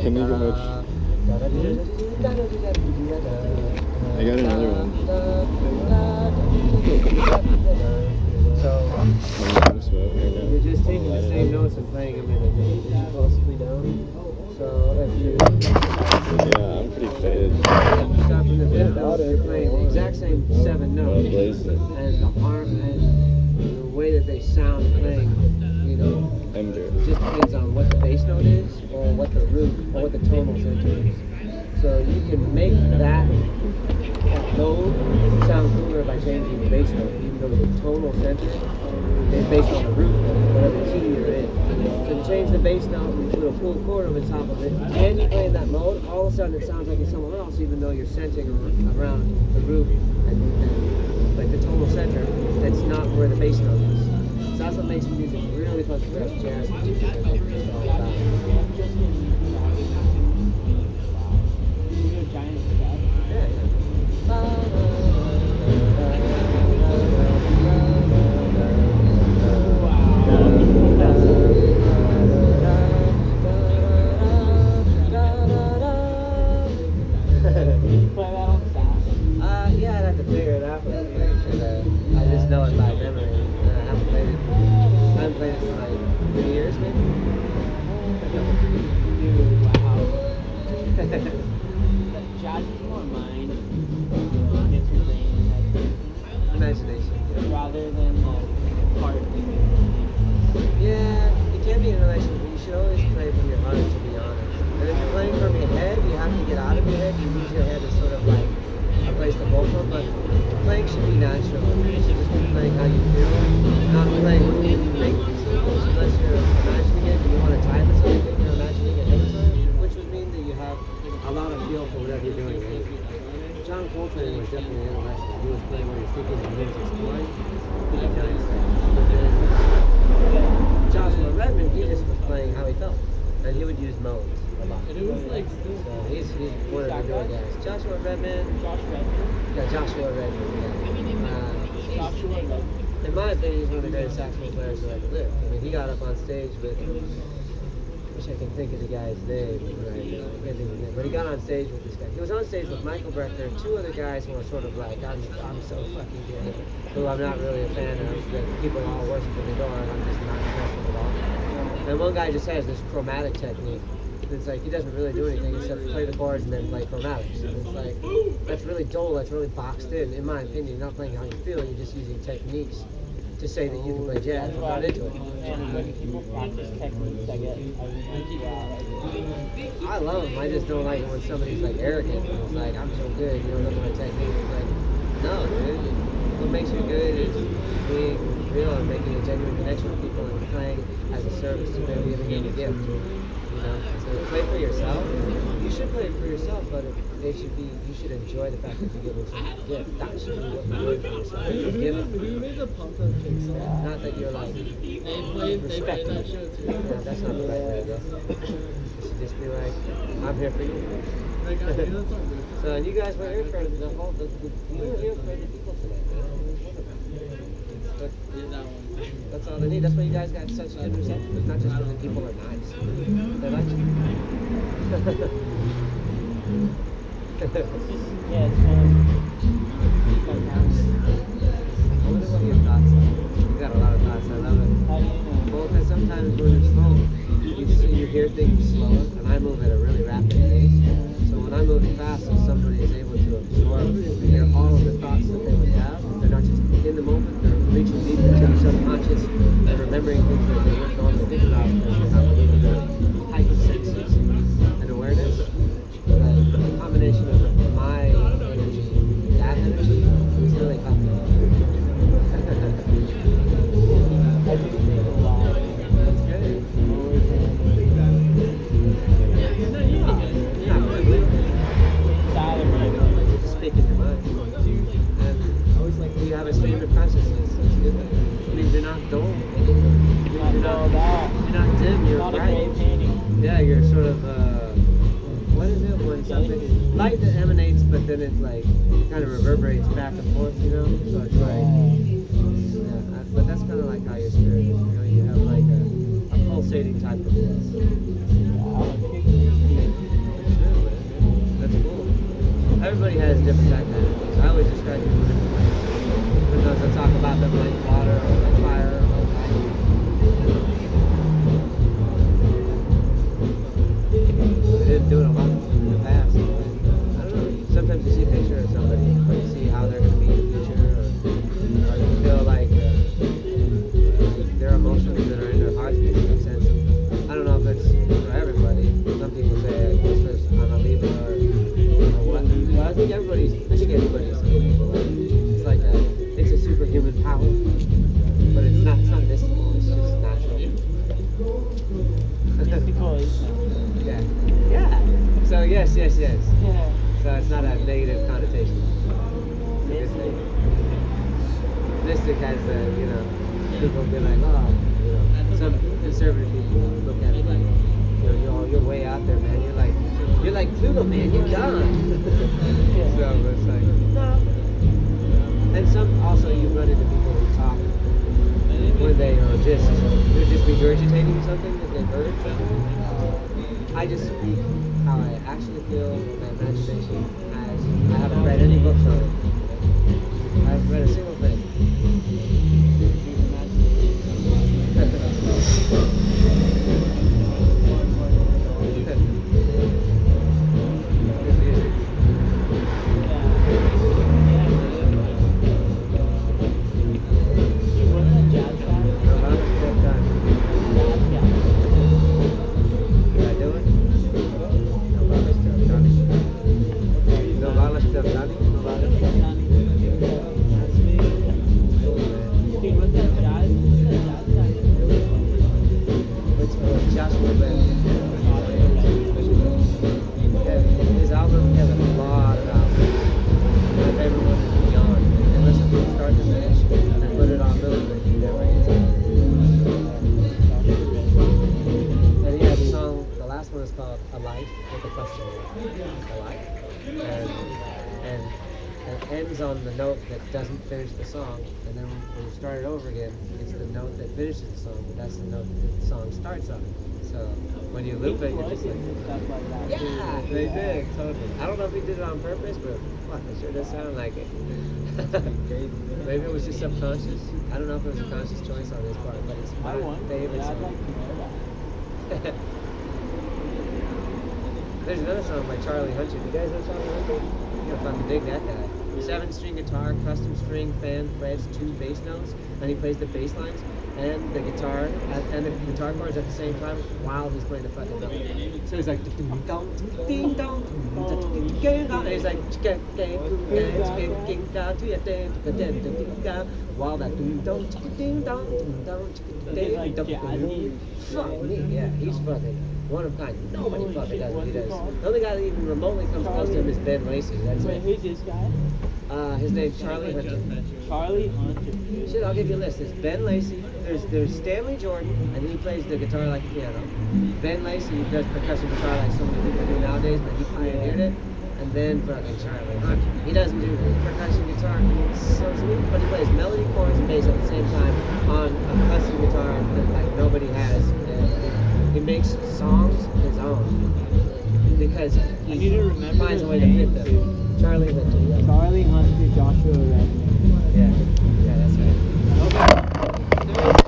Can we go much? I got another one. So you're just taking the same notes and playing them in a possibly down. So if you yeah, I'm pretty faded. Start from the fifth note, you're playing the exact same 7 notes, and the arm and the way that they sound playing, you know, it just depends on what the bass note is, or what the root, or what the tonal center is. So you can make that note sound cooler by changing the bass note, even though the tonal center is based on the root note, whatever key you're in. So to change the bass note and put a full chord over the top of it, and you play in that mode, all of a sudden it sounds like it's somewhere else, even though you're centering around the root and like the tonal center that's not where the bass note is. So that's what makes music really fun for us jazz music. It's all about. Yeah, I'd have to figure it out, but I just know it by memory. I haven't played it for like 3 years, maybe. Wow. Jazz is more mind, it's your brain, Imagination. rather than heart. Yeah, it can be an relation, but you should always play from your heart, to be honest. And if you're playing from your head, you have to get out of your head. You use your head as sort of like a place to vote from, but playing should be natural. You should just be playing how you feel, not playing what you think. Unless you're imagining it and you want to time it so you think you're imagining it ahead of time, which would mean that you have a lot of feel for whatever you're doing. John Coltrane was definitely interesting. He was playing where you're thinking and he's exploring. Pretty nice. But then Joshua Redman, he just was playing how he felt. And he would use modes a lot. And it was like, so he's one of the newer guys. Joshua Redman. Yeah, Joshua Redman. Yeah. In my opinion, he's one of the greatest saxophone players who ever lived. I mean, he got up on stage with, I wish I can think of the guy's name, but he got on stage with this guy. He was on stage with Michael Brecker and 2 other guys who were sort of like, I'm so fucking good, who I'm not really a fan of, that people are all worshiping the door, and I'm just not impressed with it all. And one guy just has this chromatic technique. It's like he doesn't really do anything except play the chords and then play chromatics. And it's like, that's really dull, that's really boxed in my opinion. You're not playing how you feel, you're just using techniques to say that you can play jazz. I'm not into it. And when people practice techniques, I love them. I just don't like it when somebody's like arrogant. It's like, I'm so good, you don't know my technique. It's like, no, dude. What makes you good is being real and making a genuine connection with people and playing as a service to them, giving them a gift. You know, so play for yourself. You should play for yourself, but you should enjoy the fact that you're giving someone a gift. That should be what you're doing for yourself. You're giving. Not that you're like respecting. Yeah, that's not the right way to go. You should just be like, I'm here for you. So and you guys were here for you were here for the people today. That's all they need. That's why you guys got such good reception. It's not just because the people are nice. They like you. yeah, it's I wonder what your thoughts are. You got a lot of thoughts. I love it. How do you know? Well, because sometimes when it's slow, you hear things slower, and I move at a really rapid pace. So when I'm moving fast, and somebody is able to absorb and hear all of the thoughts that they would have, they're not just in the moment, they're reaching deep into your subconscious and remembering things that they wouldn't normally think about because they have a little bit of heightened senses and awareness. The combination of my energy and that energy is really helpful. I do think a lot. That's good. You're not really just speaking your mind. And you have a stream of consciousness. That's good. It means you're not dull. You're not dim, you're bright. Yeah, you're sort of, what is it when something, light that emanates, but then it like, kind of reverberates back and forth, you know? So it's like, yeah, but that's kind of like how your spirit is, you know? You have like a pulsating type of voice. been doing a lot in the past. I don't know. Sometimes you see a picture of somebody, or you see how they're going to be in the future, or you feel like their emotions that are in their hearts make some sense. I don't know if it's for everybody. Some people say I'm a Libra or what. But I think everybody's it's like it's a superhuman power, but it's not mystical. It's just natural. Yeah. Yeah. So yes. Yeah. So it's not a negative connotation. Mystic has people be like, oh, some conservative people look at it like, you're way out there, man. You're like Pluto, man. You're gone. So it's like, no. And some also you run into people who talk when they're just regurgitating something that they've heard. I just speak how I actually feel. My imagination has. I haven't read any books on it. I haven't read a single thing. His album has a lot of albums. My favorite one is Beyond. And listen from start to finish and put it on really quick. And he has a song, the last one is called A Life with a question mark. A Life. And it ends on the note that doesn't finish the song, and then when you start it over again, it's the note that finishes the song, but that's the note that the song starts on. So when you loop it, you're just like, yeah, they did, totally. I don't know if he did it on purpose, but fuck, it sure does sound like it. Maybe it was just subconscious. I don't know if it was a conscious choice on his part, but it's my favorite song. There's another song by Charlie Hunter. You guys know Charlie Hunter? You're gonna fucking dig that guy. 7-string guitar, custom string, fan, frets, 2 bass notes, and he plays the bass lines and the guitar and the guitar chords at the same time while he's playing the fucking note. So he's like ding dong, ding dong, and he's like while that ding dong, ding dong, ding dong. Fuck me, yeah, he's fucking one of a kind. Nobody fucking does what he does. The only guy that even remotely comes close to him is Ben Lacey. That's it. Who's this guy? His name's Charlie Hunter. Charlie Hunter. Shit, I'll give you a list. There's Ben Lacey, there's Stanley Jordan, and he plays the guitar like a piano. Ben Lacey does percussion guitar like so many people do nowadays, but he pioneered it. And then fucking Charlie Hunter. He doesn't do percussion guitar, so sweet, but he plays melody, chords, and bass at the same time on a custom guitar that like nobody has. And he makes songs his own because he finds a way to fit them. Charlie Hunter. Yeah. Charlie Hunter, Joshua Redman. Yeah, that's right. Okay.